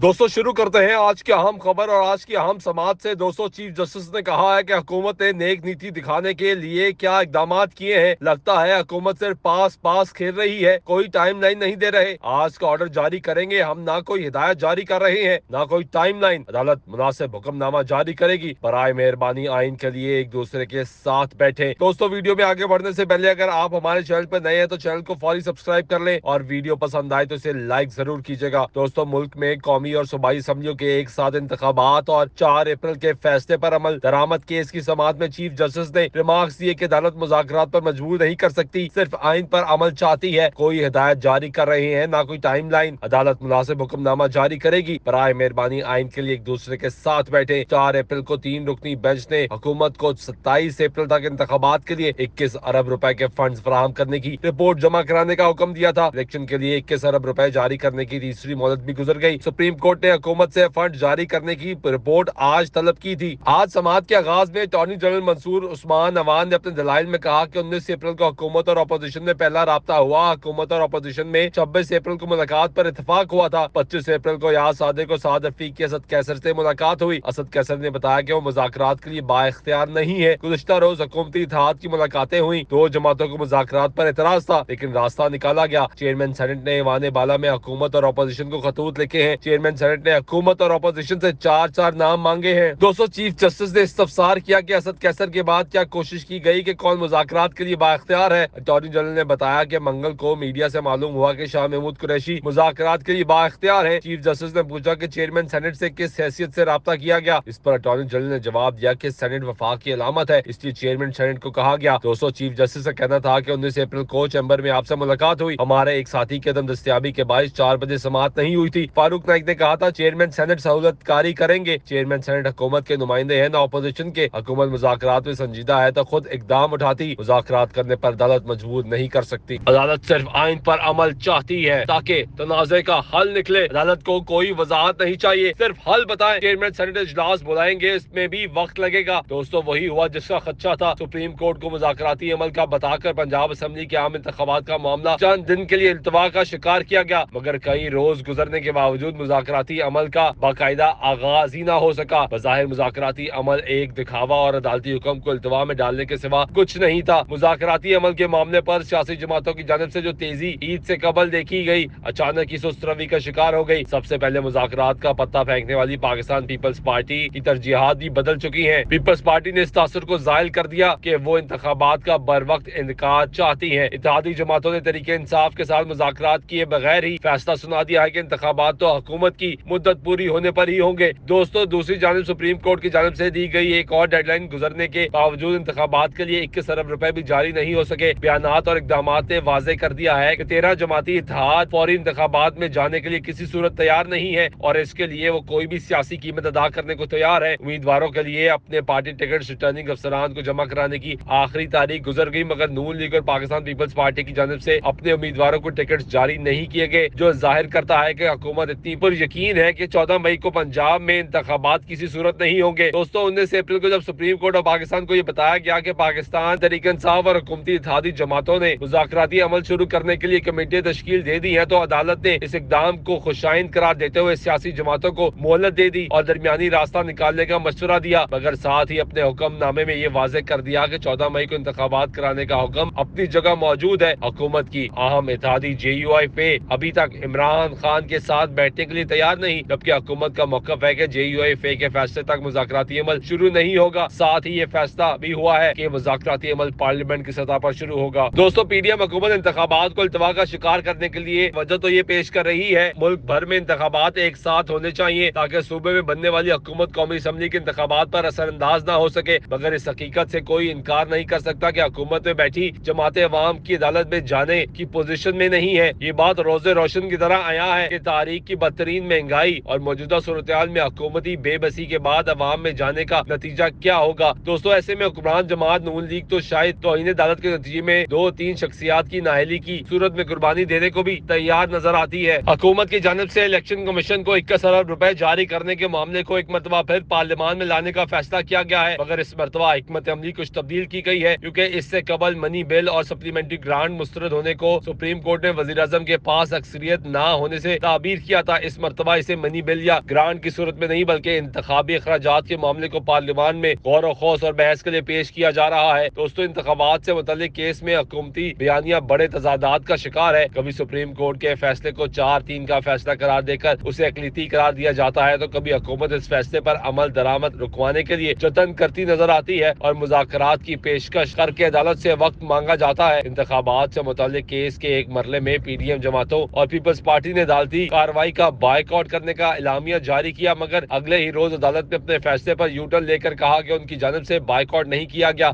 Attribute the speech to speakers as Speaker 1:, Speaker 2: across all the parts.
Speaker 1: दोस्तों शुरू करते हैं आज की अहम खबर और आज की अहम समाअत से। दोस्तों चीफ जस्टिस ने कहा है कि हुकूमत ने नेक नीति दिखाने के लिए क्या इकदाम किए हैं। लगता है हुकूमत सिर्फ पास पास खेल रही है, कोई टाइमलाइन नहीं दे रहे। आज का ऑर्डर जारी करेंगे, हम ना कोई हिदायत जारी कर रहे हैं ना कोई टाइमलाइन। अदालत मुनासिब हुक्मनामा जारी करेगी। बराए मेहरबानी आइन के लिए एक दूसरे के साथ बैठे। दोस्तों वीडियो में आगे बढ़ने से पहले अगर आप हमारे चैनल पर नए हैं तो चैनल को फौरी सब्सक्राइब कर लें और वीडियो पसंद आए तो इसे लाइक जरूर कीजिएगा। दोस्तों मुल्क में कौमी और सूबाई असम्बलियों के एक साथ इंतखाबात और 4 अप्रैल के फैसले पर अमल दरामद केस की समाअत में चीफ जस्टिस ने रिमार्क्स दिए कि अदालत मुज़ाकरात पर मजबूर नहीं कर सकती, सिर्फ आइन पर अमल चाहती है। कोई हिदायत जारी कर रहे हैं ना कोई टाइमलाइन। अदालत मुनासिब हुक्मनामा जारी करेगी। बराए मेहरबानी आइन के लिए एक दूसरे के साथ बैठे। 4 अप्रैल को 3 रुकनी बेंच ने हुकूमत को 27 अप्रैल तक इंतखाबात के लिए 21 अरब रुपए के फंड फराहम करने की रिपोर्ट जमा कराने का हुक्म दिया था। इलेक्शन के लिए 21 अरब रुपए जारी करने की तीसरी मोहलत भी गुजर गई। सुप्रीम कोर्ट ने हुकूमत से फंड जारी करने की रिपोर्ट आज तलब की थी। आज समाअत के आगाज में अटॉर्नी जनरल मंसूर उस्मान अवान ने अपने दलाइल में कहा कि 19 अप्रैल को हुकूमत और अपोजिशन में पहला राब्ता हुआ। हुकूमत और अपोजिशन में 26 अप्रैल को मुलाकात पर इतफाक हुआ था। 25 अप्रैल को याद सादिक और साद रफीक की असद कैसर से मुलाकात हुई। असद कैसर ने बताया कि वो मुज़ाकरात के लिए बाइख्तियार नहीं है। गुज़िश्ता रोज हुकूमती इत्तेहाद की मुलाकातें हुई। 2 जमातों को मुज़ाकरात पर एतराज था लेकिन रास्ता निकाला गया। चेयरमैन सेनेट ने ईवान बाला में हुकूमत और अपोजिशन को खतूत लिखे हैं। चेयरमैन सेनेट ने हुकूमत और अपोजिशन से 4 नाम मांगे हैं। दोस्तों चीफ जस्टिस ने इस्तफसार किया कि असद कैसर के बाद क्या कोशिश की गई कि कौन मुज़ाकरात के लिए बाइख्तियार है। अटॉर्नी जनरल ने बताया कि मंगल को मीडिया से मालूम हुआ कि शाह महमूद कुरैशी मुज़ाकरात के लिए बाइख्तियार है। चीफ जस्टिस ने पूछा कि चेयरमैन सेनेट से किस हैसियत से राब्ता किया गया। इस पर अटॉर्नी जनरल ने जवाब दिया कि सेनेट वफाक की अलामत है, इसलिए चेयरमैन सेनेट को कहा गया। दोस्तों चीफ जस्टिस का कहना था कि 19 अप्रैल को चैम्बर में आपसे मुलाकात हुई। हमारे एक साथी की अदम दस्तियाबी के बायस 4 बजे समाअत नहीं हुई थी। फारूक नाइक ने कहा था चेयरमैन सेनेट सहूलत कारी करेंगे। चेयरमैन सेनेट हुकूमत के नुमाइंदे हैं ना अपोजिशन के। हुकूमत मुज़ाकरात में संजीदा है तो खुद इकदाम उठाती। मुज़ाकरात करने पर अदालत मजबूर नहीं कर सकती। अदालत सिर्फ आइन पर अमल चाहती है ताकि तनाज़े का हल निकले। अदालत को कोई वजाहत नहीं चाहिए, सिर्फ हल बताएं। चेयरमैन सेनेट इजलास बुलाएंगे, इसमें भी वक्त लगेगा। दोस्तों वही हुआ जिसका खदशा था। सुप्रीम कोर्ट को मुज़ाकराती अमल का बताकर पंजाब असम्बली के आम इंतखाबात का मामला चंद दिन के लिए इल्तवा का शिकार किया गया, मगर कई रोज गुजरने के बावजूद मुज़ाकराती अमल का बाकायदा आगाज ही न हो सका। बज़ाहिर मुज़ाकराती अमल एक दिखावा और अदालती हुक्म को इल्तवा में डालने के सिवा कुछ नहीं था। मुज़ाकराती अमल के मामले पर सियासी जमातों की जानिब से जो तेजी ईद से कबल देखी गई, अचानक ही सुस्त रवि का शिकार हो गई। सबसे पहले मुज़ाकरात का पत्ता फेंकने वाली पाकिस्तान पीपल्स पार्टी की तरजीहात भी बदल चुकी है। पीपल्स पार्टी ने इस तासुर को जाहिर कर दिया कि वो इंतखाबात का बर वक्त इनकार चाहती है। इत्तेहादी जमातों ने तरीके इंसाफ के साथ मुज़ाकरात किए बगैर ही फैसला सुना दिया है कि इंतखाबात तो हुकूमत की मुद्दत पूरी होने पर ही होंगे। दोस्तों दूसरी जानिब सुप्रीम कोर्ट की जानिब से दी गई एक और डेडलाइन गुजरने के बावजूद इंतखाबात के लिए 21 अरब रुपए भी जारी नहीं हो सके। बयानात और इकदामात ने वाजे कर दिया है कि 13 जमाती इत्तेहाद फौरी इंतखाबात में जाने के लिए किसी सूरत तैयार नहीं है और इसके लिए वो कोई भी सियासी कीमत अदा करने को तैयार है। उम्मीदवारों के लिए अपने पार्टी टिकट रिटर्निंग अफसरान को जमा कराने की आखिरी तारीख गुजर गई, मगर नून लीग और पाकिस्तान पीपल्स पार्टी की जानिब से अपने उम्मीदवारों को टिकट जारी नहीं किए गए, जो जाहिर करता है कि हुकूमत इतनी पर यकीन है कि 14 मई को पंजाब में इंतखाबात किसी सूरत नहीं होंगे। दोस्तों 19 अप्रैल को जब सुप्रीम कोर्ट और पाकिस्तान को यह बताया गया कि पाकिस्तान तहरीक इंसाफ और हुकूमती इत्तेहादी जमातों ने मुज़ाकराती अमल शुरू करने के लिए कमेटियां तश्कील दे दी है, तो अदालत ने इस इकदाम को खुशाइन करार देते हुए सियासी जमातों को मोहलत दे दी और दरमियानी रास्ता निकालने का मशवरा दिया, मगर साथ ही अपने हुक्मनामे में ये वाज़ेह कर दिया कि 14 मई को इंतखाबात कराने का हुक्म अपनी जगह मौजूद है। हुकूमत की अहम इत्तेहादी JUIF अभी तक इमरान खान के साथ बैठने के लिए तैयार नहीं, जबकि हुकूमत का मौक़िफ़ है कि JUIF के फैसले तक मुज़ाकराती अमल शुरू नहीं होगा। साथ ही ये फैसला भी हुआ है कि मुज़ाकराती अमल पार्लियामेंट की सतह पर शुरू होगा। दोस्तों PDM हुकूमत इंतखाबात को इल्तवा का शिकार करने के लिए वजह तो ये पेश कर रही है मुल्क भर में इंतखाबात एक साथ होने चाहिए ताकि सूबे में बनने वाली हुकूमत कौमी असम्बली के इंतखाबात पर असरअंदाज न हो सके, मगर इस हकीकत से कोई इनकार नहीं कर सकता कि हुकूमत में बैठी जमात अवाम की अदालत में जाने की पोजीशन में नहीं है। ये बात रोज़े रोशन की तरह आया है कि तारीख की बदतरीन महंगाई और मौजूदा सूरत-ए-हाल में हुकूमती बेबसी के बाद अवाम में जाने का नतीजा क्या होगा। दोस्तों ऐसे में हुक्मरान जमात नून लीग तो शायद तौहीन अदालत के नतीजे में 2-3 शख्सियात की नाअहली की सूरत में कुर्बानी देने को भी तैयार नजर आती है। हुकूमत की जानिब से इलेक्शन कमीशन को 21 अरब रुपए जारी करने के मामले को एक मरतबा फिर पार्लियामान में लाने का फैसला किया गया है, मगर इस मरतबा हिकमत अमली कुछ तब्दील की गई है क्योंकि इससे कबल मनी बिल और सप्लीमेंट्री ग्रांट मुस्तरद होने को सुप्रीम कोर्ट ने वजीर आजम के पास अक्सरियत न होने से ताबीर किया था। इस मरतबा इसे मनी बिल या ग्रांट की सूरत में नहीं बल्कि इंतखाबी अखराजात के मामले को पार्लियामान में गौर व खौस और बहस के लिए पेश किया जा रहा है। दोस्तों, इंतखाबात से मुताल्लिक केस में हुकूमती बयानिया बड़े तजादात का शिकार है। कभी सुप्रीम कोर्ट के फैसले को 4-3 का फैसला करार देकर उसे अकलीती करार दिया जाता है, तो कभी हुकूमत इस फैसले पर अमल दरामद रुकवाने के लिए जतन करती नजर आती है और मुज़ाकरात की पेशकश करके अदालत से वक्त मांगा जाता है। इंतखाबात से मुताल्लिक केस के एक मरले में पीडीएम जमातों और पीपल्स पार्टी ने अदालती कार्रवाई का बायकॉट करने का इलामिया जारी किया, मगर अगले ही रोज अदालत ने अपने फैसले पर यूटर्न लेकर कहा कि उनकी जानिब से बायकॉट नहीं किया गया।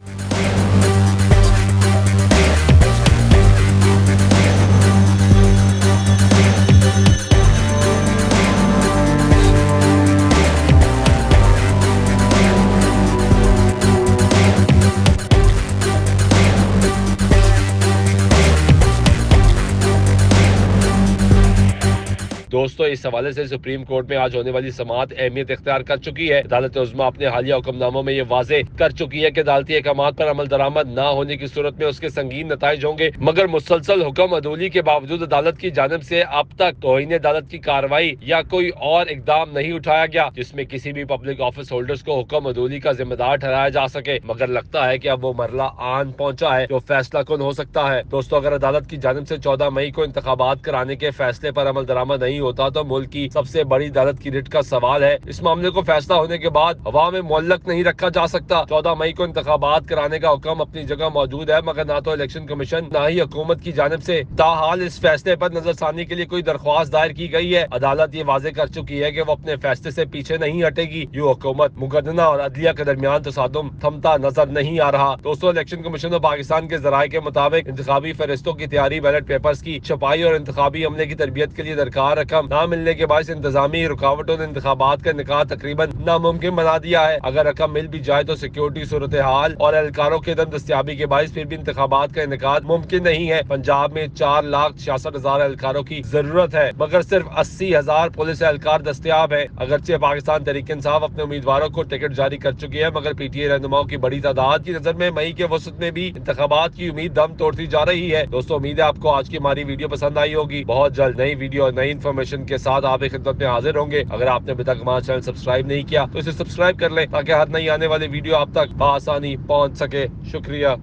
Speaker 1: दोस्तों, इस हवाले से सुप्रीम कोर्ट में आज होने वाली समाअत अहमियत इख्तियार कर चुकी है। अदालत उज़्मा अपने हालिया हुक्मनामों में ये वाज़ेह कर चुकी है कि अदालती अहकामात पर अमल दरामद न होने की सूरत में उसके संगीन नताइज होंगे, मगर मुसलसल हुक्म अदूली के बावजूद अदालत की जानिब से अब तक तौहीन अदालत की कार्रवाई या कोई और इकदाम नहीं उठाया गया जिसमें किसी भी पब्लिक ऑफिस होल्डर्स को हुक्म अदूली का जिम्मेदार ठहराया जा सके। मगर लगता है कि अब वो मरला आन पहुंचा है जो फैसला कुन हो सकता है। दोस्तों, अगर अदालत की जानिब से 14 मई को इंतखाबात कराने के फैसले पर अमल दरामद नहीं होता तो मुल्क की सबसे बड़ी अदालत की रिट का सवाल है। इस मामले को फैसला होने के बाद हवा में मुअल्लक नहीं रखा जा सकता। 14 मई को इंतखाबात कराने का हुक्म अपनी जगह मौजूद है, मगर ना तो इलेक्शन कमीशन ना ही हुकूमत की जानिब से ताहाल इस फैसले पर नजरसानी के लिए कोई दरख्वास्त दायर की गई है। अदालत ये वाज़ेह कर चुकी है कि वो अपने फैसले से पीछे नहीं हटेगी। ये हुकूमत मुकदमा और अदलिया के दरमियान तसादुम थमता नजर नहीं आ रहा। दोस्तों, इलेक्शन कमीशन ऑफ पाकिस्तान के जराये के मुताबिक इंतखाबी फहरिस्तों की तैयारी, बैलेट पेपर्स की छपाई और इंतखाबी अमले की तरबियत के लिए दरकार रकम न मिलने के बाद इंतजामी रुकावटों ने इंतखाबात का निकाह तकरीबन नामुमकिन बना दिया है। अगर रकम मिल भी जाए तो सिक्योरिटी सूरत हाल और एहलकारों के दम दस्तियाबी के बायस फिर भी इंतखाबात का इनेकाद मुमकिन नहीं है। पंजाब में 4,66,000 एहलकारों की जरूरत है, मगर सिर्फ 80,000 पुलिस एहलकार दस्तियाब है। अगरचे पाकिस्तान तहरीक इंसाफ अपने उम्मीदवारों को टिकट जारी कर चुकी है, मगर पीटीए रहनुमाओं की बड़ी तादाद की नजर में मई के वसत में भी इंतखाबात की उम्मीद दम तोड़ती जा रही है। दोस्तों, उम्मीद है आपको आज की हमारी वीडियो पसंद आई होगी। बहुत जल्द नई वीडियो और नई इन्फॉर्मेशन के साथ आप खिदमत में हाजिर होंगे। अगर आपने अभी तक हमारा चैनल सब्सक्राइब नहीं किया तो इसे सब्सक्राइब कर लें ताकि हर नई आने वाली वीडियो आप तक आसानी पहुंच सके। शुक्रिया।